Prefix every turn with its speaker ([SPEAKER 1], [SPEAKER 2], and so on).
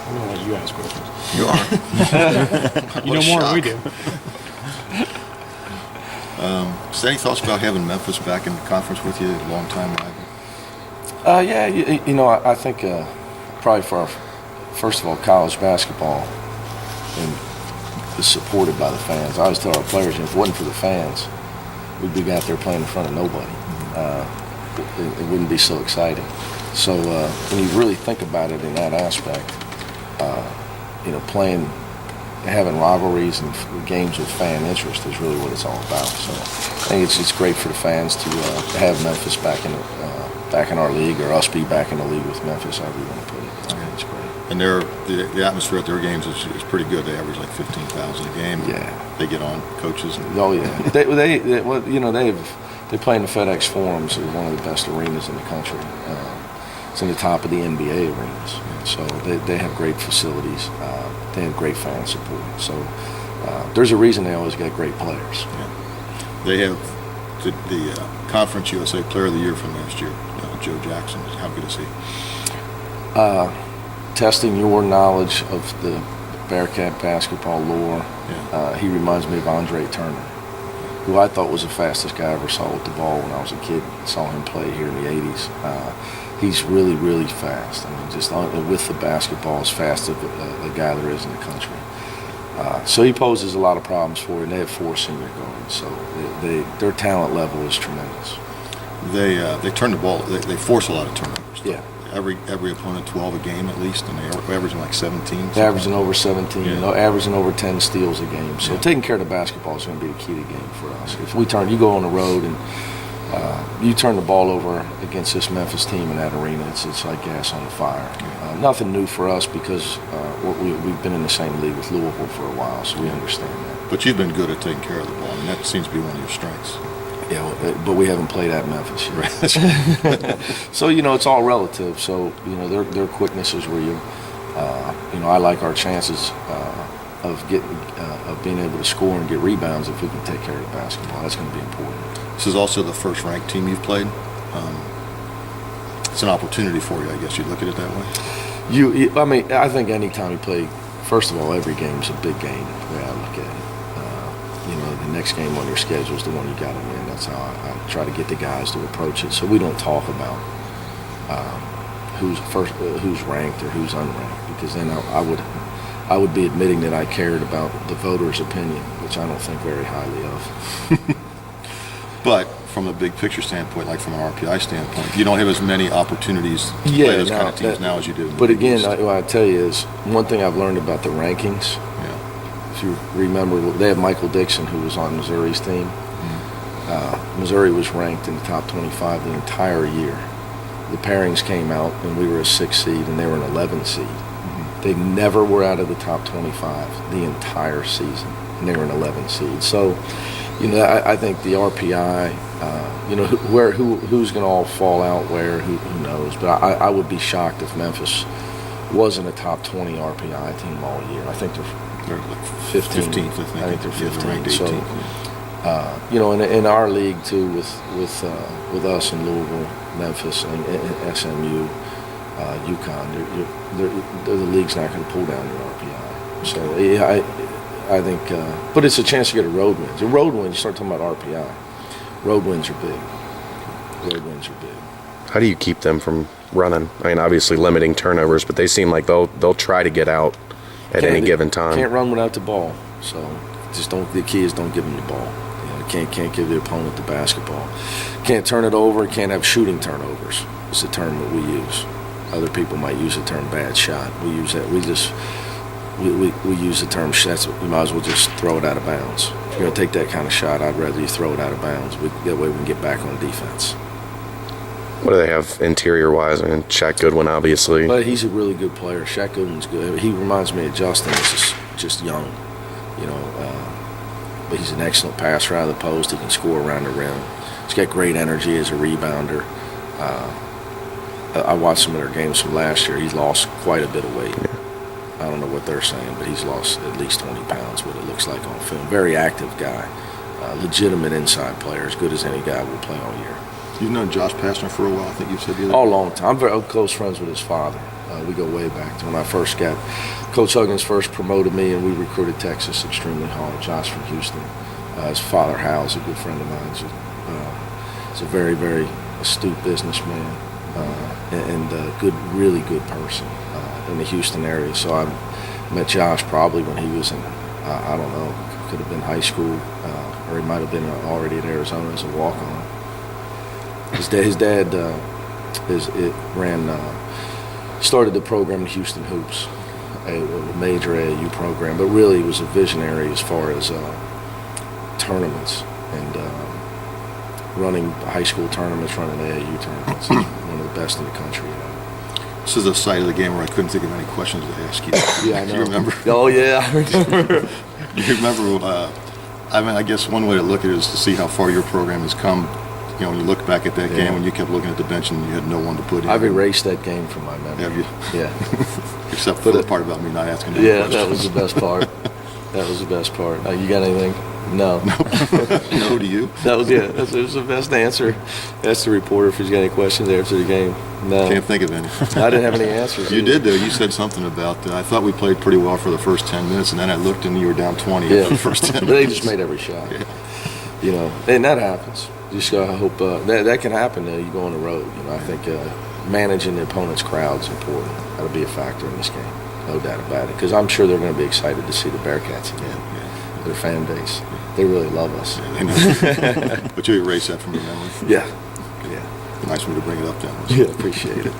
[SPEAKER 1] I'm going to let you ask questions.
[SPEAKER 2] You are.
[SPEAKER 1] You know more than we do.
[SPEAKER 2] Is there any thoughts about having Memphis back in the conference with you, a long-time rival?
[SPEAKER 3] Yeah, I think probably for first of all, college basketball is supported by the fans. I always tell our players, if it wasn't for the fans, we'd be out there playing in front of nobody. It wouldn't be so exciting. So when you really think about it in that aspect, having rivalries and games with fan interest is really what it's all about. So I think it's great for the fans to have Memphis back in our league, or us be back in the league with Memphis, however you want to put it. It's great.
[SPEAKER 2] And the atmosphere at their games is pretty good. They average like 15,000 a game.
[SPEAKER 3] Yeah.
[SPEAKER 2] They get on coaches.
[SPEAKER 3] Oh yeah. They play in the FedEx Forum, so one of the best arenas in the country. It's in the top of the NBA arenas. So they have great facilities. They have great fan support. So there's a reason they always get great players.
[SPEAKER 2] Yeah. They have the Conference USA Player of the Year from last year, Joe Jackson. How good is he?
[SPEAKER 3] Testing your knowledge of the Bearcat basketball lore, he reminds me of Andre Turner, who I thought was the fastest guy I ever saw with the ball when I was a kid. Saw him play here in the 80s. He's really, really fast. I mean, just with the basketball, as fast as a guy there is in the country. So he poses a lot of problems for you, and they have 4 senior guards. So their talent level is tremendous.
[SPEAKER 2] They turn the ball. They force a lot of turnovers.
[SPEAKER 3] Yeah.
[SPEAKER 2] Every opponent 12 a game at least, and they're averaging like 17.
[SPEAKER 3] They're averaging over 17,
[SPEAKER 2] yeah.
[SPEAKER 3] Averaging over 10 steals a game. So taking care of the basketball is going to be the key to the game for us. If you go on the road and you turn the ball over against this Memphis team in that arena, it's like gas on the fire. Nothing new for us because we've been in the same league with Louisville for a while, so we understand that.
[SPEAKER 2] But you've been good at taking care of the ball, and that seems to be one of your strengths.
[SPEAKER 3] Yeah, but we haven't played at Memphis yet. So, it's all relative. So, their quickness is real. I like our chances of being able to score and get rebounds if we can take care of the basketball. That's going to be important.
[SPEAKER 2] This is also the first ranked team you've played. It's an opportunity for you, I guess. You'd look at it that way?
[SPEAKER 3] I think any time you play, first of all, every game is a big game, the way I look at it. The next game on your schedule is the one you got to win. That's how I try to get the guys to approach it. So we don't talk about who's ranked or who's unranked, because then I would be admitting that I cared about the voters' opinion, which I don't think very highly of.
[SPEAKER 2] But from a big picture standpoint, like from an RPI standpoint, you don't have as many opportunities to play those kind of teams now as you do.
[SPEAKER 3] But again, what I tell you is, one thing I've learned about the rankings. If you remember, they have Michael Dixon, who was on Missouri's team. Mm-hmm. Missouri was ranked in the top 25 the entire year. The pairings came out, and we were a 6 seed, and they were an 11 seed. Mm-hmm. They never were out of the top 25 the entire season, and they were an 11 seed. So, I think the RPI, who's going to all fall out where, who knows. But I would be shocked if Memphis wasn't a top 20 RPI team all year. I think they're like 15th. I think they're 15th. So, in our league too, with us in Louisville, Memphis, and SMU, UConn, the league's not going to pull down your RPI. So I think, but it's a chance to get a road win. The road wins, you start talking about RPI. Road wins are big.
[SPEAKER 4] How do you keep them from running? I mean, obviously limiting turnovers, but they seem like they'll try to get out at any given time.
[SPEAKER 3] Can't run without the ball. So the key is don't give them the ball. Can't give the opponent the basketball. Can't turn it over. Can't have shooting turnovers. It's the term that we use. Other people might use the term bad shot. We use that. We use the term shots. We might as well just throw it out of bounds. If you're going to take that kind of shot, I'd rather you throw it out of bounds. That way we can get back on defense.
[SPEAKER 4] What do they have interior-wise? I mean, Shaq Goodwin, obviously.
[SPEAKER 3] But he's a really good player. Shaq Goodwin's good. He reminds me of Justin. He's just young, but he's an excellent passer out of the post. He can score around the rim. He's got great energy as a rebounder. I watched some of their games from last year. He's lost quite a bit of weight. Yeah. I don't know what they're saying, but he's lost at least 20 pounds, what it looks like on film. Very active guy. Legitimate inside player, as good as any guy will play all year.
[SPEAKER 2] You've known Josh Pastner for a while, I think you said the other
[SPEAKER 3] Oh, a
[SPEAKER 2] day.
[SPEAKER 3] long time. I'm very close friends with his father. We go way back to when I first got Coach Huggins first promoted me, and we recruited Texas extremely hard. Josh from Houston. His father, Hal's a good friend of mine. He's a very, very astute businessman and a good, really good person in the Houston area. So I met Josh probably when he was in, I don't know, could have been high school, or he might have been already at Arizona as a walk-on. His dad started the program in Houston Hoops, a major AAU program, but really was a visionary as far as tournaments and running high school tournaments, running AAU tournaments. He's one of the best in the country.
[SPEAKER 2] This is a side of the game where I couldn't think of any questions to ask you.
[SPEAKER 3] Yeah, I know.
[SPEAKER 2] Do you remember?
[SPEAKER 3] Oh, yeah, I remember.
[SPEAKER 2] You remember, I mean, I guess one way to look at it is to see how far your program has come. You know, when you look back at that game when you kept looking at the bench and you had no one to put in.
[SPEAKER 3] I've erased that game from my memory.
[SPEAKER 2] Have you?
[SPEAKER 3] Yeah.
[SPEAKER 2] Except for the part about me not asking any
[SPEAKER 3] Yeah,
[SPEAKER 2] questions.
[SPEAKER 3] that was the best part. That was the best part. You got anything? No.
[SPEAKER 2] No, do you?
[SPEAKER 3] That was it was the best answer. Ask the reporter if he's got any questions after the game. No.
[SPEAKER 2] Can't think of any.
[SPEAKER 3] I didn't have any answers.
[SPEAKER 2] You
[SPEAKER 3] either.
[SPEAKER 2] did, though. You said something about, I thought we played pretty well for the first 10 minutes, and then I looked and you were down 20 after the first 10 minutes.
[SPEAKER 3] They just made every shot.
[SPEAKER 2] Yeah.
[SPEAKER 3] You know, and that happens. You just gotta hope that can happen. You go on the road. You know, I think managing the opponent's crowd is important. That'll be a factor in this game, no doubt about it. Because I'm sure they're going to be excited to see the Bearcats again.
[SPEAKER 2] Yeah.
[SPEAKER 3] Their fan base, they really love us.
[SPEAKER 2] I know. But you erase that from your memory.
[SPEAKER 3] Yeah.
[SPEAKER 2] Nice one to bring it up, then.
[SPEAKER 3] Yeah, appreciate it.